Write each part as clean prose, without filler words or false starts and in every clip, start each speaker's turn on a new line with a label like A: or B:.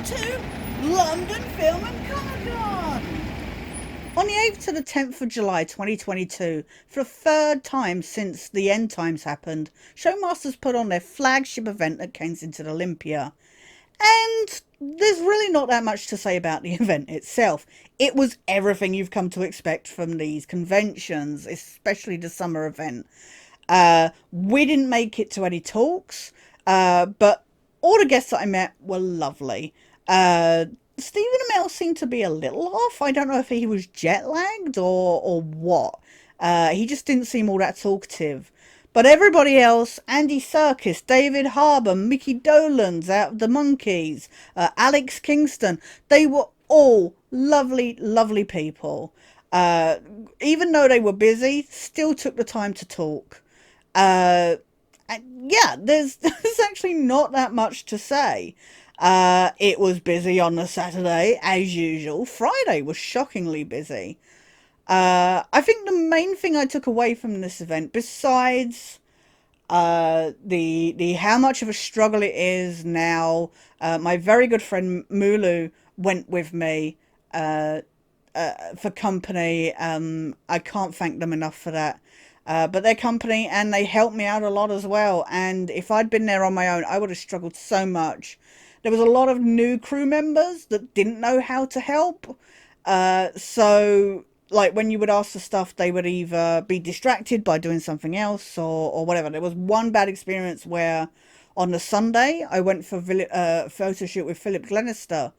A: welcome to London Film and Comic-Con! On the 8th to the 10th of July 2022, for the third time since the end times happened, Showmasters put on their flagship event at Kensington Olympia. And there's really not that much to say about the event itself. It was everything you've come to expect from these conventions, especially the summer event. We didn't make it to any talks, but all the guests that I met were lovely. Stephen Amell seemed to be a little off. I don't know if he was jet lagged or what. He just didn't seem all that talkative. But everybody else, Andy Serkis, David Harbour, Mickey Dolenz out of the Monkees, Alex Kingston, they were all lovely, lovely people. Even though they were busy, still took the time to talk. And yeah, there's actually not that much to say. It was busy on the Saturday, as usual. Friday was shockingly busy. I think the main thing I took away from this event, besides the how much of a struggle it is now, my very good friend Mulu went with me for company. I can't thank them enough for that. But their company, and they helped me out a lot as well. And if I'd been there on my own, I would have struggled so much. There was a lot of new crew members that didn't know how to help. So, like, when you would ask for stuff, they would either be distracted by doing something else or whatever. There was one bad experience where on the Sunday, I went for a photo shoot with Philip Glenister.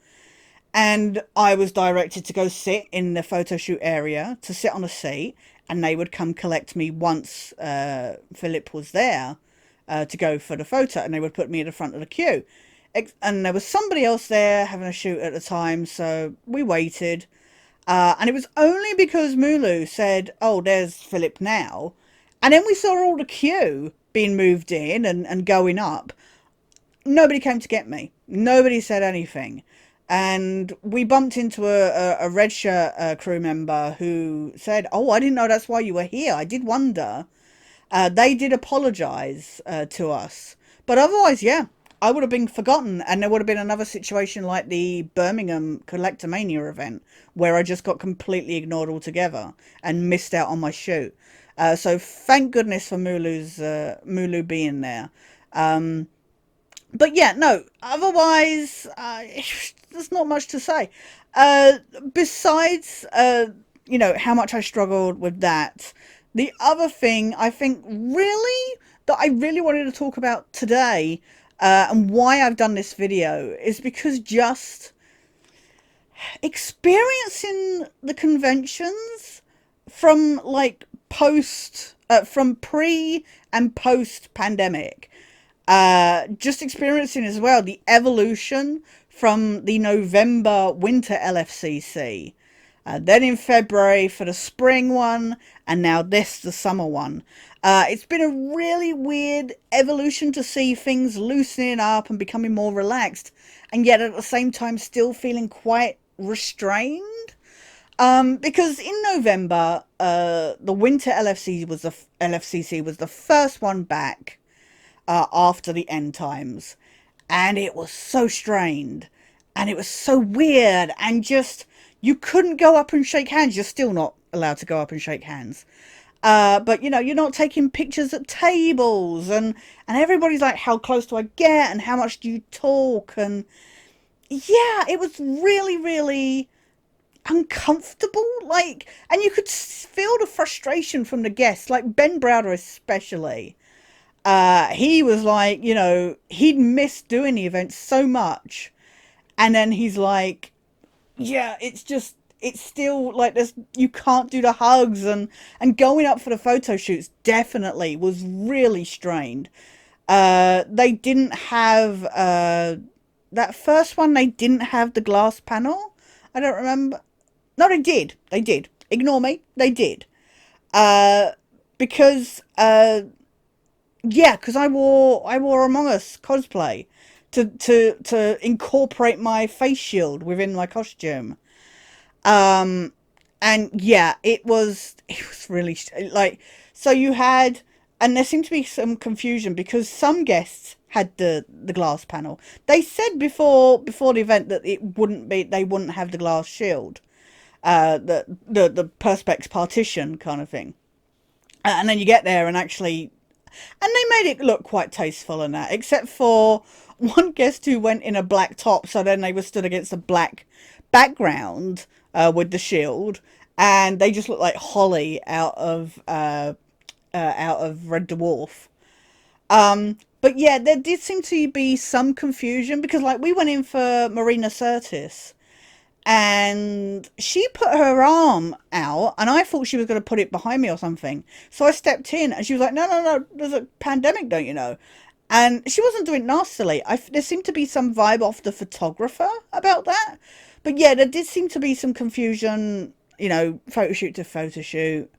A: And I was directed to go sit in the photo shoot area, to sit on a seat, and they would come collect me once Philip was there to go for the photo, and they would put me at the front of the queue. And there was somebody else there having a shoot at the time, so we waited. And it was only because Mulu said, oh, there's Philip now. And then we saw all the queue being moved in and going up. Nobody came to get me. Nobody said anything. And we bumped into a red shirt crew member who said, oh, I didn't know that's why you were here. I did wonder. They did apologise to us. But otherwise, yeah, I would have been forgotten. And there would have been another situation like the Birmingham Collectomania event, where I just got completely ignored altogether and missed out on my shoot. So thank goodness for Mulu being there. But yeah, no, otherwise, there's not much to say. Besides, how much I struggled with that. The other thing I think really that I really wanted to talk about today, and why I've done this video, is because just experiencing the conventions from like from pre and post pandemic. Just experiencing as well the evolution from the November winter LFCC, then in February for the spring one, and now this, the summer one. It's been a really weird evolution to see things loosening up and becoming more relaxed, and yet at the same time still feeling quite restrained. Because in November, the winter LFCC was the first one back after the end times, and it was so strained and it was so weird, and just you couldn't go up and shake hands. You're still not allowed to go up and shake hands, but you're not taking pictures at tables, and everybody's like, how close do I get and how much do you talk? And yeah, it was really, really uncomfortable, like, and you could feel the frustration from the guests, like Ben Browder especially. He was like, he'd missed doing the event so much. And then he's like, yeah, it's still like this. You can't do the hugs, and going up for the photo shoots definitely was really strained. They didn't have, that first one, they didn't have the glass panel. I don't remember. No, they did. They did. Ignore me. They did. Because, yeah, because I wore Among Us cosplay to incorporate my face shield within my costume. And yeah, it was really like, so you had and there seemed to be some confusion because some guests had the glass panel. They said before the event that it wouldn't be, they wouldn't have the glass shield, the perspex partition kind of thing. And then you get there and actually, and they made it look quite tasteful and that, except for one guest who went in a black top, so then they were stood against a black background with the shield, and they just looked like Holly out of Red Dwarf. But yeah, there did seem to be some confusion because, like, we went in for Marina Sirtis, and she put her arm out, and I thought she was going to put it behind me or something. So I stepped in, and she was like, "No, no, no, there's a pandemic, don't you know?" And she wasn't doing it nastily. There seemed to be some vibe off the photographer about that. But yeah, there did seem to be some confusion, photo shoot to photo shoot,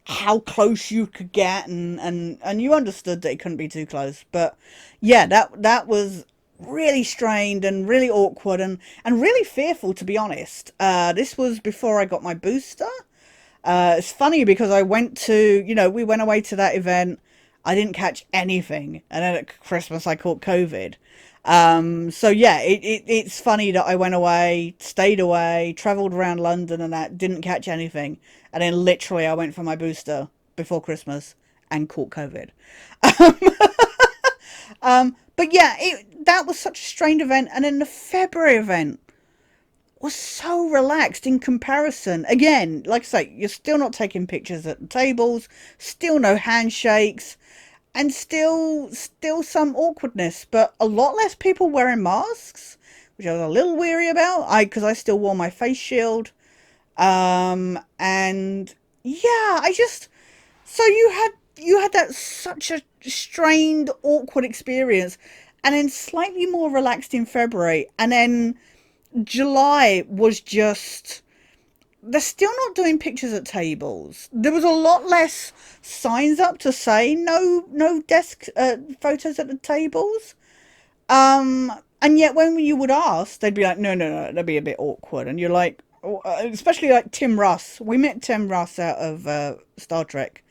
A: how close you could get, and you understood that it couldn't be too close. But yeah, that was really strained and really awkward and really fearful, to be honest. This was before I got my booster. It's funny because I went to, we went away to that event. I didn't catch anything. And then at Christmas, I caught COVID. So yeah, it's funny that I went away, stayed away, traveled around London and that, didn't catch anything. And then literally I went for my booster before Christmas and caught COVID. But yeah, that was such a strange event. And then the February event was so relaxed in comparison. Again, like I say, you're still not taking pictures at the tables, still no handshakes, and still some awkwardness, but a lot less people wearing masks, which I was a little weary about. Because I still wore my face shield. And yeah, so you had that such a strained, awkward experience, and then slightly more relaxed in February, and then July was just, they're still not doing pictures at tables. There was a lot less signs up to say no desk photos at the tables. And yet when you would ask, they'd be like, no, that'd be a bit awkward. And you're like, especially like Tim Russ. We met Tim Russ out of Star Trek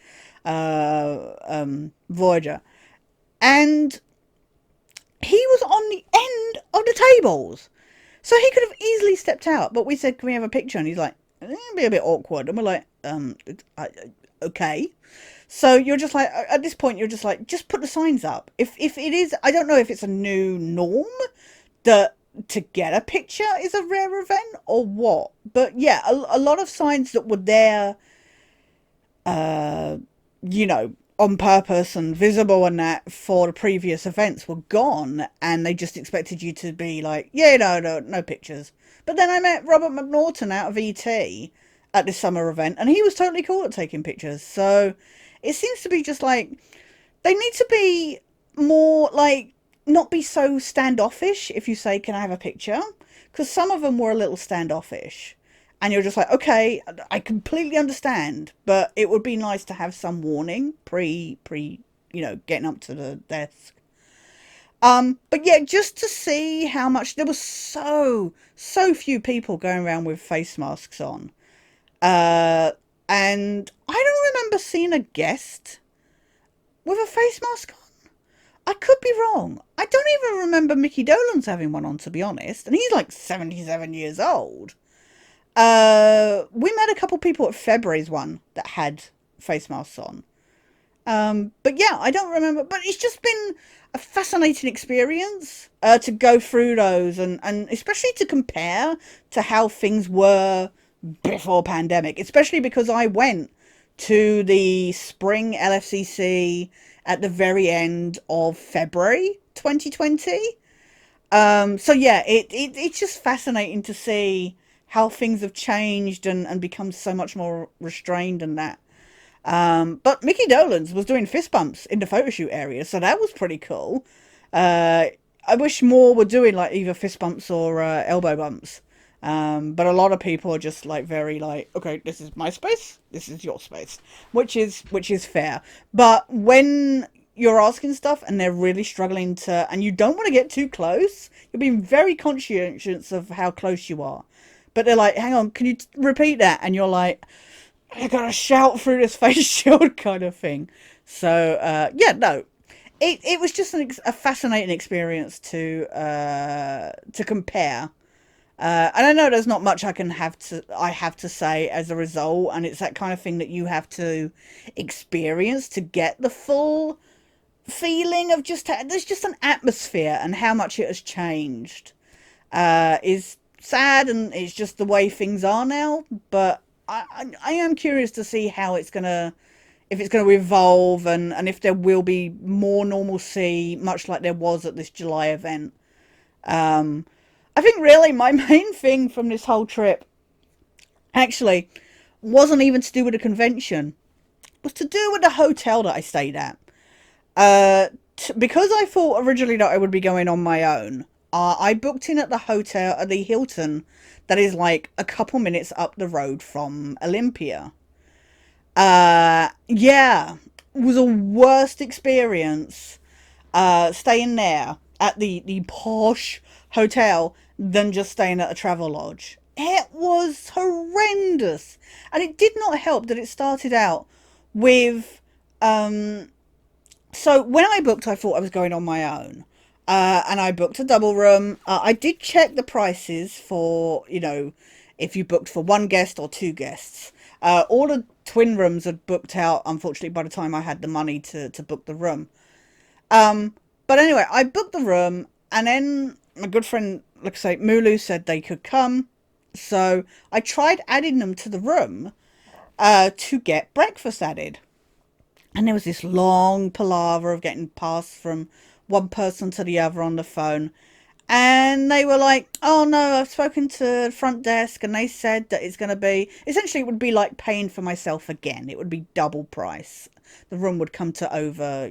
A: Voyager, and he was on the end of the tables, so he could have easily stepped out. But we said, "Can we have a picture?" And he's like, "It'd be a bit awkward." And we're like, okay." So you're just like, at this point, you're just like, just put the signs up. If it is, I don't know if it's a new norm that to get a picture is a rare event or what. But yeah, a lot of signs that were there, on purpose and visible and that for the previous events were gone, and they just expected you to be like, yeah, no pictures. But then I met Robert McNaughton out of ET at this summer event, and he was totally cool at taking pictures. So it seems to be just like, they need to be more like, not be so standoffish if you say, can I have a picture? Because some of them were a little standoffish. And you're just like, okay, I completely understand, but it would be nice to have some warning pre, getting up to the desk. But yeah, just to see how much, there was so few people going around with face masks on. And I don't remember seeing a guest with a face mask on. I could be wrong. I don't even remember Mickey Dolenz having one on, to be honest. And he's like 77 years old. We met a couple people at February's one that had face masks on. But yeah, I don't remember. But it's just been a fascinating experience to go through those, and especially to compare to how things were before pandemic. Especially because I went to the spring LFCC at the very end of February 2020. So yeah, it's just fascinating to see how things have changed and become so much more restrained and that. But Mickey Dolenz was doing fist bumps in the photo shoot area, so that was pretty cool. I wish more were doing like either fist bumps or elbow bumps. But a lot of people are just like very like, okay, this is my space, this is your space, which is fair. But when you're asking stuff and they're really struggling to, and you don't want to get too close, you're being very conscientious of how close you are. But they're like, hang on, can you repeat that? And you're like, I gotta shout through this face shield kind of thing. So yeah, no, it was just a fascinating experience to compare. And I know there's not much I have to say as a result, and it's that kind of thing that you have to experience to get the full feeling of just there's just an atmosphere, and how much it has changed is sad, and it's just the way things are now. But I am curious to see how it's gonna if it's going to evolve, and if there will be more normalcy, much like there was at this July event. Um, I think really my main thing from this whole trip actually wasn't even to do with the convention. It was to do with the hotel that I stayed at. Because I thought originally that I would be going on my own, I booked in at the hotel at the Hilton that is like a couple minutes up the road from Olympia. Yeah, it was a worst experience staying there at the posh hotel than just staying at a travel lodge. It was horrendous, and it did not help that it started out with so when I booked, I thought I was going on my own. And I booked a double room. I did check the prices for, if you booked for one guest or two guests. All the twin rooms had booked out, unfortunately, by the time I had the money to book the room. But anyway, I booked the room, and then my good friend, like I say, Mulu, said they could come. So I tried adding them to the room to get breakfast added. And there was this long palaver of getting passed from one person to the other on the phone. And they were like, oh no, I've spoken to the front desk and they said that it's going to be, essentially it would be like paying for myself again. It would be double price. The room would come to over,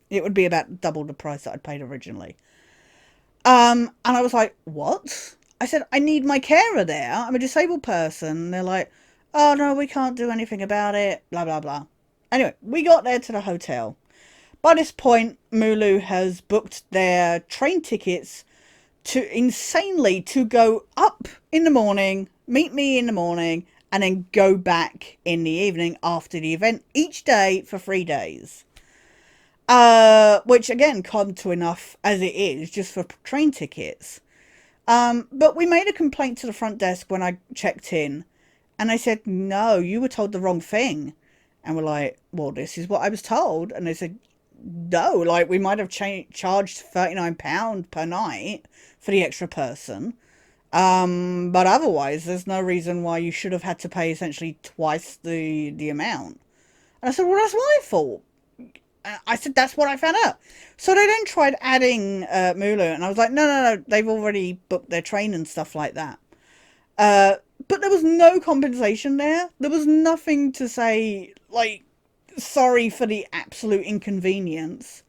A: it would be about double the price that I'd paid originally. And I was like, what? I said, I need my carer there. I'm a disabled person. And they're like, oh no, we can't do anything about it. Blah, blah, blah. Anyway, we got there to the hotel. By this point, Mulu has booked their train tickets to go up in the morning, meet me in the morning, and then go back in the evening after the event each day for 3 days. Which again, come to enough as it is just for train tickets. But we made a complaint to the front desk when I checked in, and they said, no, you were told the wrong thing. And we're like, well, this is what I was told. And they said, no, like we might have charged £39 per night for the extra person. But otherwise, there's no reason why you should have had to pay essentially twice the amount. And I said, well, that's my fault. I said, that's what I found out. So they then tried adding Mulu, and I was like, no, they've already booked their train and stuff like that. But there was no compensation there. There was nothing to say, like, sorry for the absolute inconvenience.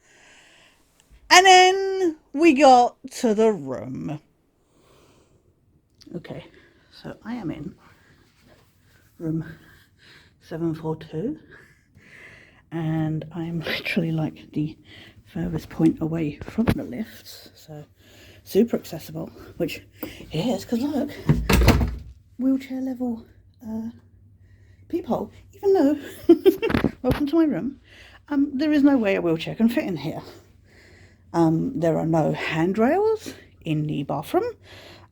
A: And then we got to the room. Okay, so I am in room 742. And I'm literally like the furthest point away from the lifts. So super accessible, which it is, because look, wheelchair level peephole, even though welcome to my room, there is no way a wheelchair can fit in here. There are no handrails in the bathroom.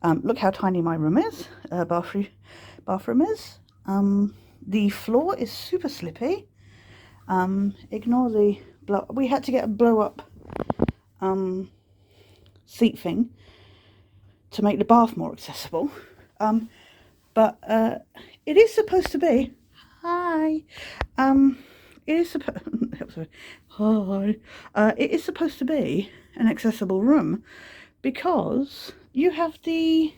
A: Look how tiny my room is, bathroom is. The floor is super slippy. Ignore the we had to get a blow up seat thing to make the bath more accessible. But it is supposed to be it is it is supposed to be an accessible room because you have the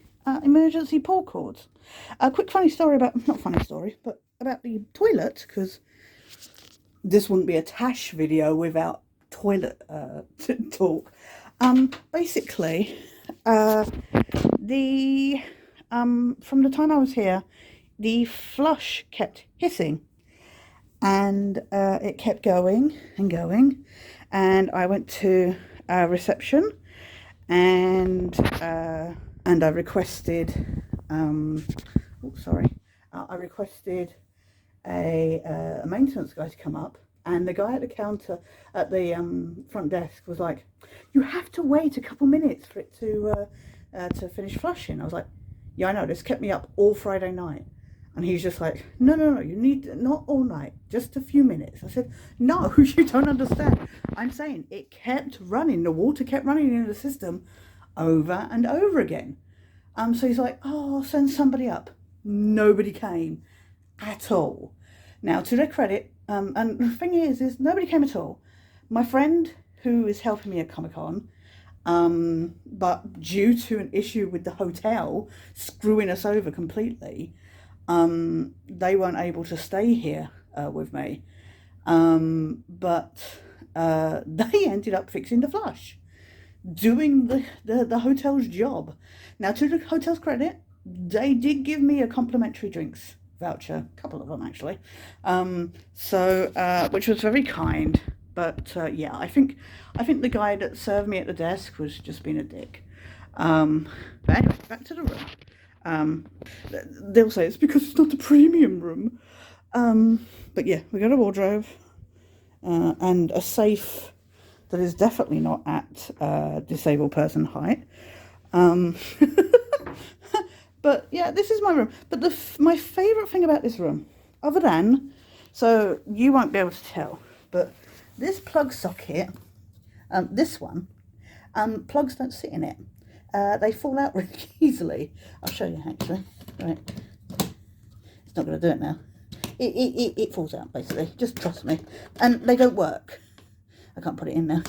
A: emergency pull cords. A quick funny story about, not funny story, but about the toilet, because this wouldn't be a Tash video without toilet talk. Basically, the from the time I was here, the flush kept hissing, and it kept going and going, and I went to reception, and I requested I requested a maintenance guy to come up and the guy at the counter at the front desk was like, "You have to wait a couple minutes for it to finish flushing." I was like, "Yeah, I know. This kept me up all Friday night." And he's just like, "No, no, no. You need not all night, just a few minutes." I said, "No, you don't understand. I'm saying it kept running. The water kept running in the system over and over again." So he's like, "Oh, I'll send somebody up." Nobody came at all. Now, to their credit, and the thing is nobody came at all. My friend, who is helping me at Comic-Con, but due to an issue with the hotel screwing us over completely, they weren't able to stay here with me. But they ended up fixing the flush, doing the hotel's job. Now, to the hotel's credit, they did give me a complimentary drinks voucher, a couple of them actually, which was very kind. But yeah, I think the guy that served me at the desk was just being a dick. But anyway, back to the room. They'll say it's because it's not a premium room. But yeah, we got a wardrobe and a safe that is definitely not at disabled person height. But yeah, this is my room. But my favourite thing about this room, other than, so you won't be able to tell, but this plug socket, this one, plugs don't sit in it. They fall out really easily. I'll show you actually. Right, it's not going to do it now. It falls out basically. Just trust me. And they don't work. I can't put it in now.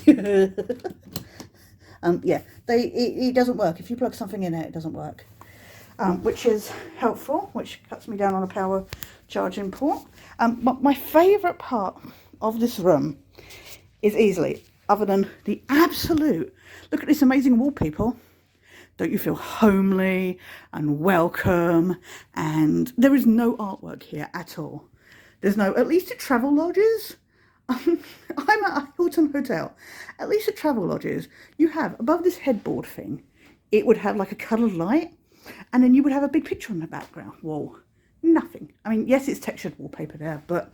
A: Yeah, it doesn't work. If you plug something in it doesn't work. Which is helpful, which cuts me down on a power charging port. But my favourite part of this room is easily, other than the absolute, look at this amazing wall, people. Don't you feel homely and welcome? And there is no artwork here at all. There's no, at least at travel lodges, I'm at a Hilton hotel. At least at travel lodges, you have above this headboard thing, it would have like a coloured light. And then you would have a big picture on the background wall. Nothing. I mean, yes, it's textured wallpaper there, but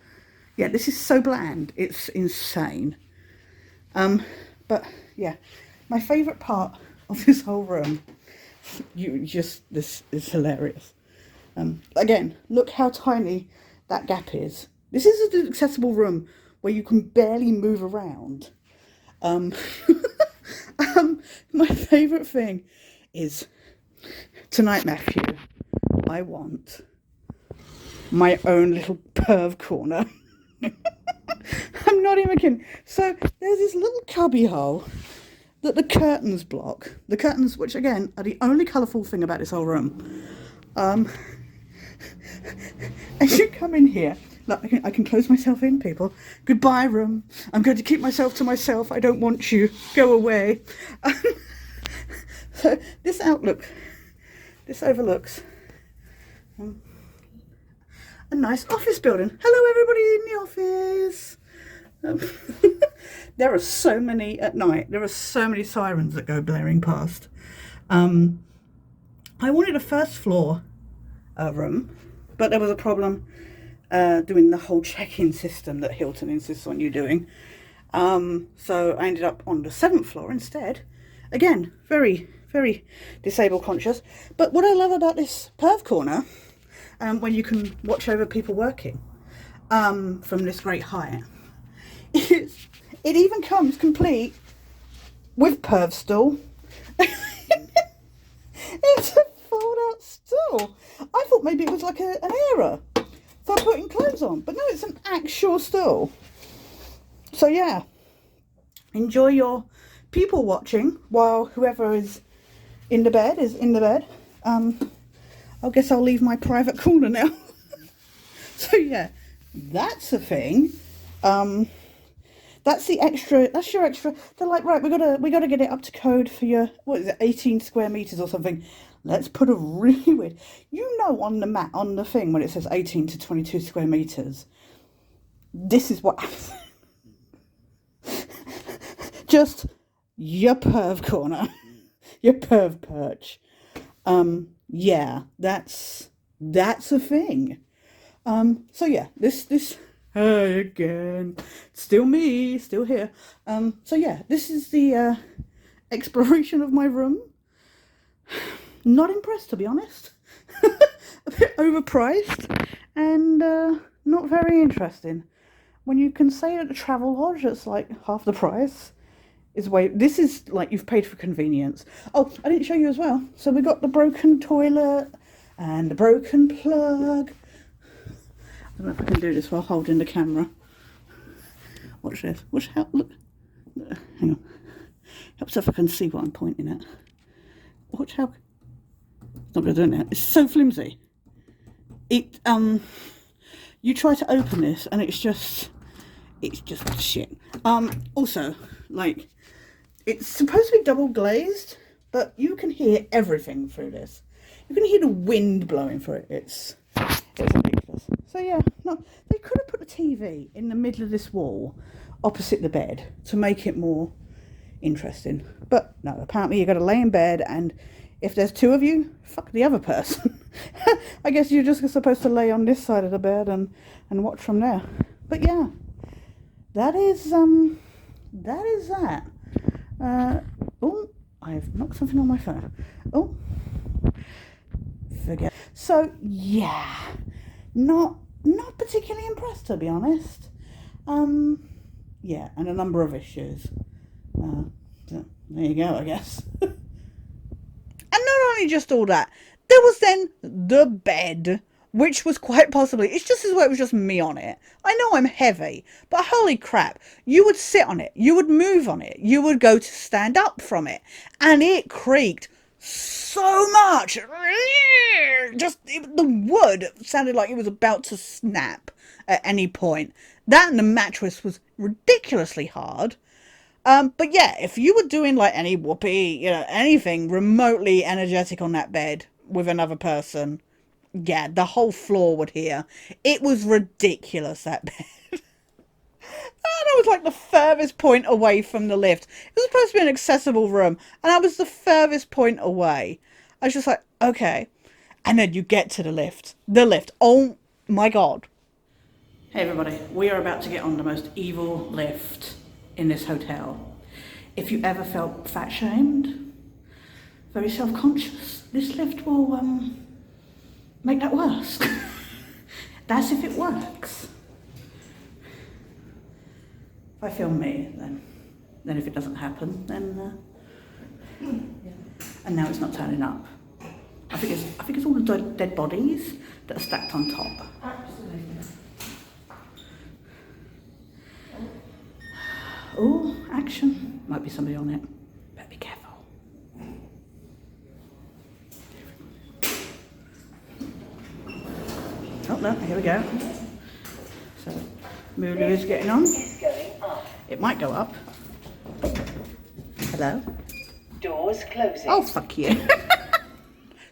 A: yeah, this is so bland. It's insane. But yeah, my favourite part of this whole room, this is hilarious. Again, look how tiny that gap is. This is an accessible room where you can barely move around. My favourite thing is, tonight, Matthew, I want my own little perv corner. I'm not even kidding. So there's this little cubby hole that the curtains block. The curtains, which again are the only colourful thing about this whole room. And you come in here. Look, I can close myself in, people. Goodbye, room. I'm going to keep myself to myself. I don't want you. Go away. So this overlooks a nice office building. Hello, everybody in the office. There are so many at night. There are so many sirens that go blaring past. I wanted a first floor room, but there was a problem doing the whole check-in system that Hilton insists on you doing. So I ended up on the 7th floor instead. Again, very, very disabled conscious. But what I love about this perv corner, when you can watch over people working from this great height, is it even comes complete with perv stool. It's a fold-out stool. I thought maybe it was like an error for putting clothes on, but no, it's an actual stool. So yeah, enjoy your people watching while whoever is in the bed is in the bed. I guess I'll leave my private corner now. So yeah, that's a thing. That's the extra. That's your extra. They're like, right, we gotta get it up to code for your, what is it, 18 square meters or something. Let's put a really weird, on the mat, on the thing, when it says 18 to 22 square meters. This is what happens. Just your perv corner, your perv perch. Yeah, that's a thing. So yeah, this Hey again. Still me, still here. So yeah, this is the exploration of my room. Not impressed, to be honest. A bit overpriced and not very interesting. When you can say at a travel lodge it's like half the price is way. This is like you've paid for convenience. Oh, I didn't show you as well. So we got the broken toilet and the broken plug. I don't know if I can do this while holding the camera. Watch this. Watch how. Look. Hang on. Helps if I can see what I'm pointing at. Watch how. It's not going to do it now. It's so flimsy. It you try to open this and it's just shit. Also, like, it's supposed to be double glazed, but you can hear everything through this. You can hear the wind blowing through it. It's ridiculous. So yeah, no, they could have put a TV in the middle of this wall opposite the bed to make it more interesting. But no, apparently you've got to lay in bed, and if there's two of you, fuck the other person. I guess you're just supposed to lay on this side of the bed and watch from there. But yeah, that is that. Oh, I've knocked something on my phone. Oh, forget. So yeah, not particularly impressed, to be honest. Yeah, and a number of issues. So there you go, I guess. And not only just all that, there was then the bed, which was quite possibly, it's just as well it was just me on it. I know I'm heavy, but holy crap, you would sit on it, you would move on it, you would go to stand up from it, and it creaked so much. Just the wood sounded like it was about to snap at any point. That and the mattress was ridiculously hard. But yeah, if you were doing like any whoopee, anything remotely energetic on that bed with another person, yeah, the whole floor would hear. It was ridiculous, that bed. And I was like the furthest point away from the lift. It was supposed to be an accessible room, and I was the furthest point away. I was just like, okay. And then you get to the lift. The lift. Oh my God. Hey everybody, we are about to get on the most evil lift in this hotel. If you ever felt fat shamed, very self-conscious, this lift will make that worse. That's if it works. If I film me, then if it doesn't happen, then yeah. And now it's not turning up. I think it's all the dead bodies that are stacked on top. Absolutely. Oh, action. Might be somebody on it. Better be careful. Oh no, here we go. So, Mulu is getting on. It might go up. Hello?
B: Doors closing.
A: Oh, fuck you.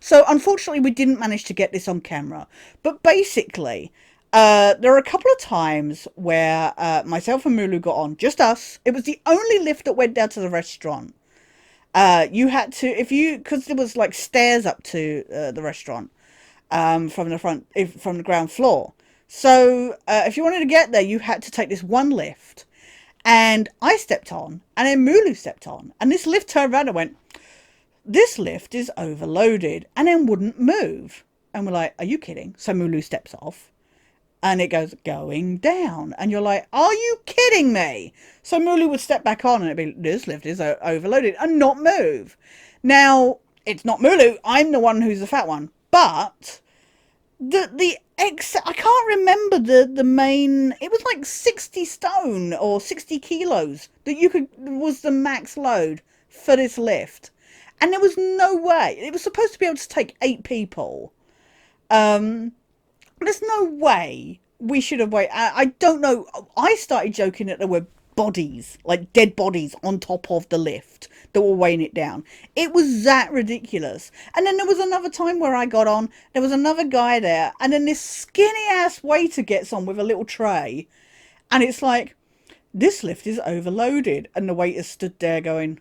A: So, unfortunately, we didn't manage to get this on camera. But basically, there are a couple of times where myself and Mulu got on, just us. It was the only lift that went down to the restaurant. You had to, because there was like stairs up to the restaurant from the ground floor. So if you wanted to get there, you had to take this one lift. And I stepped on, and then Mulu stepped on. And this lift turned around and went, this lift is overloaded, and then wouldn't move. And we're like, are you kidding? So Mulu steps off. And it goes, going down. And you're like, are you kidding me? So Mulu would step back on and it'd be, this lift is overloaded, and not move. Now, it's not Mulu. I'm the one who's the fat one. But I can't remember the main, it was like 60 stone or 60 kilos that was the max load for this lift. And there was no way. It was supposed to be able to take 8 people. There's no way we should have waited. I don't know. I started joking that there were bodies, like dead bodies on top of the lift that were weighing it down. It was that ridiculous. And then there was another time where I got on, there was another guy there, and then this skinny ass waiter gets on with a little tray, and it's like, this lift is overloaded. And the waiter stood there going,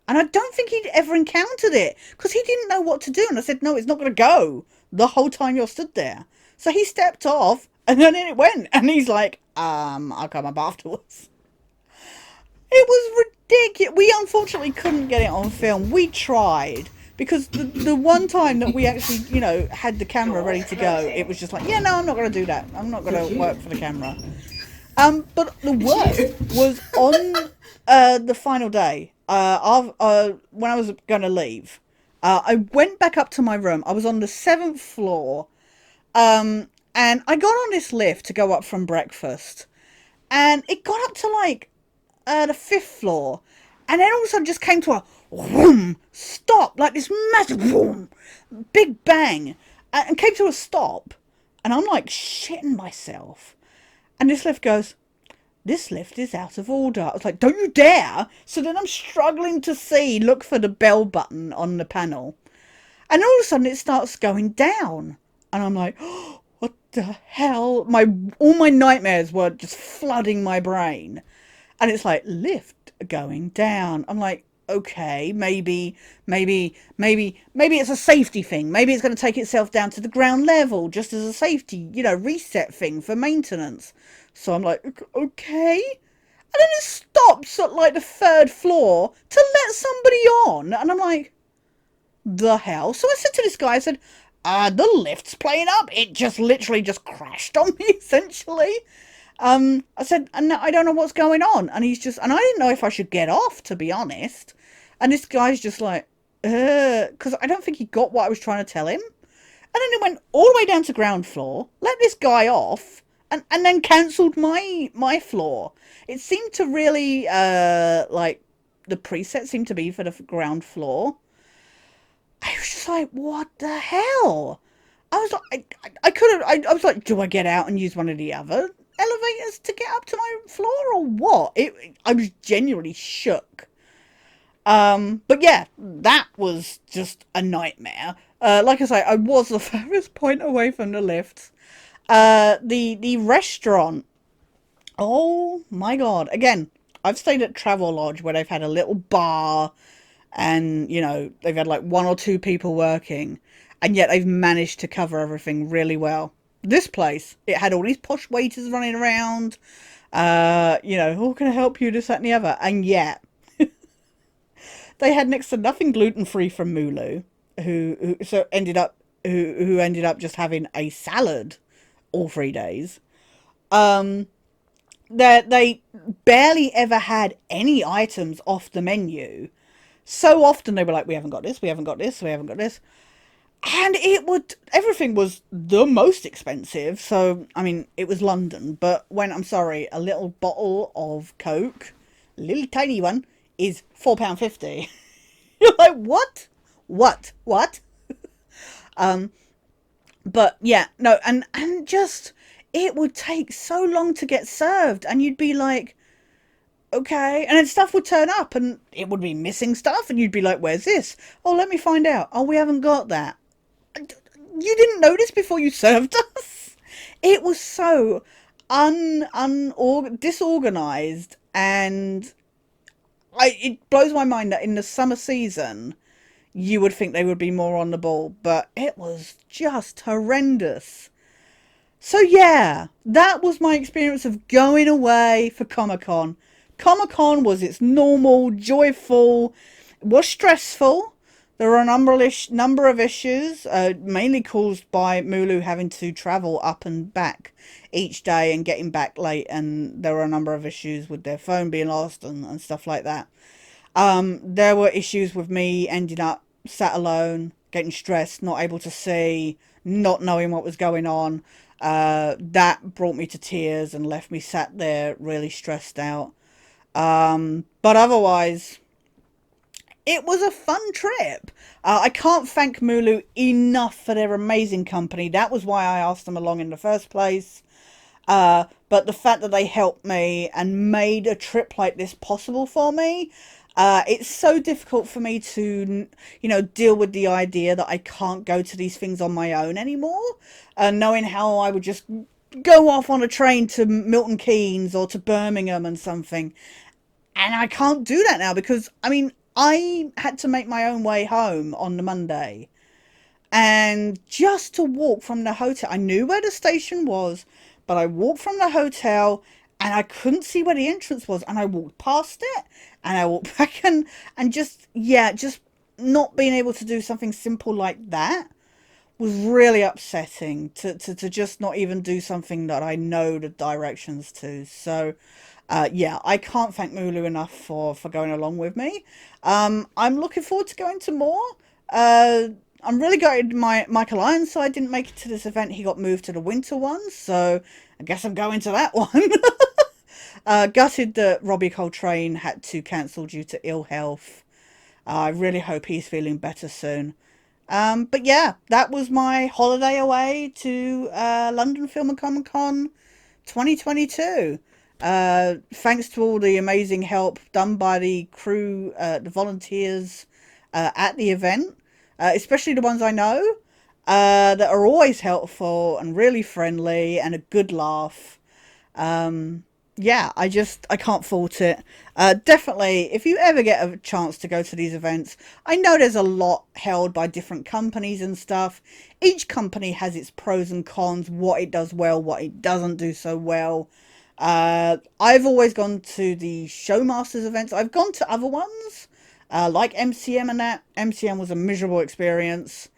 A: and I don't think he'd ever encountered it, because he didn't know what to do. And I said, no, it's not going to go the whole time you're stood there. So he stepped off And then it went, and he's like, I'll come up afterwards. It was ridiculous. We unfortunately couldn't get it on film. We tried. Because the one time that we actually, had the camera ready to go, it was just like, yeah, no, I'm not going to do that. I'm not going to work for the camera. But the worst was on the final day, when I was going to leave. I went back up to my room. I was on the 7th floor. And I got on this lift to go up from breakfast. And it got up to like the 5th floor. And then all of a sudden just came to a whoom, stop, like this massive whoom, big bang, and came to a stop. And I'm like shitting myself. And this lift goes, this lift is out of order. I was like, don't you dare. So then I'm struggling to look for the bell button on the panel. And all of a sudden it starts going down. And I'm like, oh, what the hell? All my nightmares were just flooding my brain. And it's like, lift going down. I'm like, okay, maybe it's a safety thing. Maybe it's going to take itself down to the ground level just as a safety, reset thing for maintenance. So I'm like, okay. And then it stops at like the 3rd floor to let somebody on. And I'm like, the hell? So I said to this guy, I said, the lift's playing up. It just literally just crashed on me, essentially. I said, and I don't know what's going on. And and I didn't know if I should get off, to be honest. And this guy's just like, because I don't think he got what I was trying to tell him. And then it went all the way down to ground floor, let this guy off, and then cancelled my floor. It seemed to really, like, the preset seemed to be for the ground floor. I was just like, what the hell? I was like, I was like, do I get out and use one of the other elevators to get up to my floor or what? I was genuinely shook. But yeah, that was just a nightmare. Like I say, I was the furthest point away from the lifts. The restaurant. Oh my God. Again, I've stayed at Travelodge where they've had a little bar and, they've had like 1 or 2 people working, and yet they've managed to cover everything really well. This place, it had all these posh waiters running around, who can I help you, this, that, and the other, and yet they had next to nothing gluten-free from Mulu, who ended up just having a salad all 3 days. They barely ever had any items off the menu. So often they were like, we haven't got this, we haven't got this, we haven't got this. And everything was the most expensive. So, I mean, it was London. But I'm sorry, a little bottle of Coke, a little tiny one, is £4.50. You're like, what? What? But yeah, no, and just, it would take so long to get served. And you'd be like, okay, and then stuff would turn up and it would be missing stuff, and you'd be like, where's this? Oh, let me find out. Oh, we haven't got that. You didn't notice before you served us. It was so disorganized, and it blows my mind that in the summer season you would think they would be more on the ball, but it was just horrendous. So yeah, that was my experience of going away for Comic-Con. Comic-Con was its normal, joyful, it was stressful. There were a number of issues, mainly caused by Mulu having to travel up and back each day and getting back late, and there were a number of issues with their phone being lost and stuff like that. There were issues with me ending up sat alone, getting stressed, not able to see, not knowing what was going on. That brought me to tears and left me sat there really stressed out. But otherwise, it was a fun trip. I can't thank Mulu enough for their amazing company. That was why I asked them along in the first place. But the fact that they helped me and made a trip like this possible for me, it's so difficult for me to, deal with the idea that I can't go to these things on my own anymore. Knowing how I would just go off on a train to Milton Keynes or to Birmingham and something. And I can't do that now because, I had to make my own way home on the Monday. And just to walk from the hotel, I knew where the station was, but I walked from the hotel and I couldn't see where the entrance was, and I walked past it and I walked back, and just, yeah, just not being able to do something simple like that was really upsetting, to just not even do something that I know the directions to. So yeah, I can't thank Mulu enough for going along with me. I'm looking forward to going to more. Uh, I'm really gutted Michael Ironside didn't make it to this event. He got moved to the winter one, so I guess I'm going to that one. Gutted that Robbie Coltrane had to cancel due to ill health. I really hope he's feeling better soon. But yeah, that was my holiday away to London Film and Comic Con 2022. Thanks to all the amazing help done by the crew, the volunteers at the event, especially the ones I know, that are always helpful and really friendly and a good laugh. Yeah, I can't fault it. Definitely, if you ever get a chance to go to these events, I know there's a lot held by different companies and stuff. Each company has its pros and cons, what it does well, what it doesn't do so well. I've always gone to the Showmasters events. I've gone to other ones, like MCM and that. MCM was a miserable experience.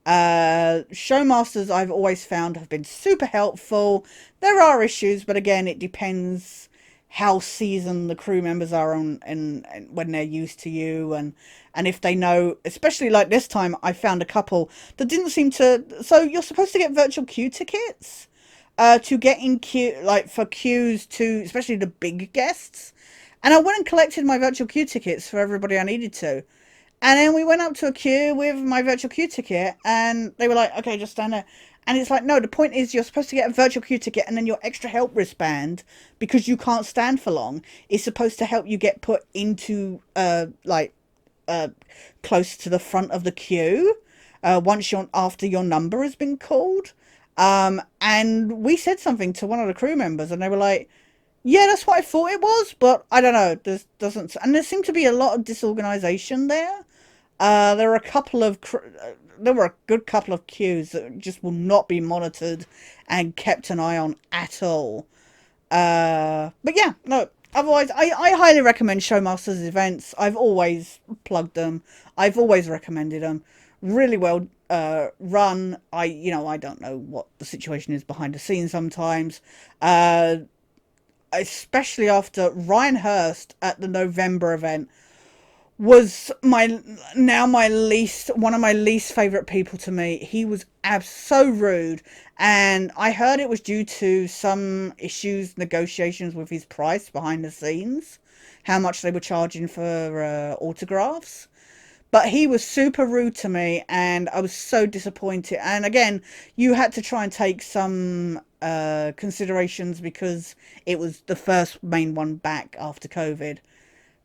A: Showmasters I've always found have been super helpful. There are issues, but again, it depends how seasoned the crew members are on, and when they're used to you, and if they know, especially like this time I found a couple that didn't seem to. So you're supposed to get virtual queue tickets to get in queue, like for queues to, especially the big guests. And I went and collected my virtual queue tickets for everybody I needed to. And then we went up to a queue with my virtual queue ticket, and they were like, okay, just stand there. And it's like, no, the point is you're supposed to get a virtual queue ticket, and then your extra help wristband, because you can't stand for long, is supposed to help you get put into, uh, close to the front of the queue, once after your number has been called. And we said something to one of the crew members, and they were like, yeah, that's what I thought it was, but I don't know. This doesn't, and there seemed to be a lot of disorganization there. There were a couple of, there were a good couple of queues that just will not be monitored and kept an eye on at all. But yeah, no. Otherwise, I highly recommend Showmasters events. I've always plugged them. I've always recommended them. Really well run. I don't know what the situation is behind the scenes sometimes. Especially after Ryan Hurst at the November event was my least, one of my least favorite people to meet. He was so rude, and I heard it was due to some issues, negotiations with his price behind the scenes, how much they were charging for autographs. But he was super rude to me, and I was so disappointed. And again, you had to try and take some considerations because it was the first main one back after COVID.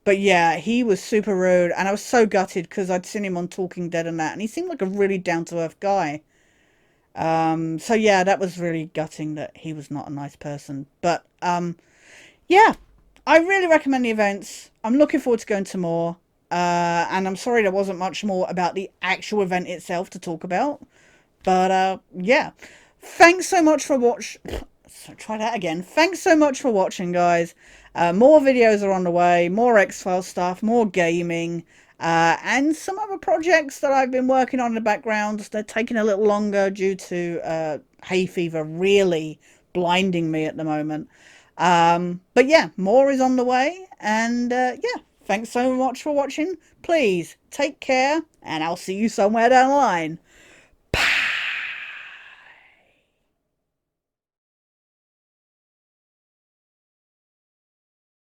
A: But yeah, he was super rude, and I was so gutted because I'd seen him on Talking Dead and that, and he seemed like a really down to earth guy. So yeah, that was really gutting that he was not a nice person. But yeah, I really recommend the events. I'm looking forward to going to more. And I'm sorry there wasn't much more about the actual event itself to talk about. But yeah, thanks so much for So try that again. Thanks so much for watching, guys. More videos are on the way, more X-Files stuff, more gaming, and some other projects that I've been working on in the background. They're taking a little longer due to hay fever really blinding me at the moment. But yeah, more is on the way, and yeah, thanks so much for watching. Please take care, and I'll see you somewhere down the line.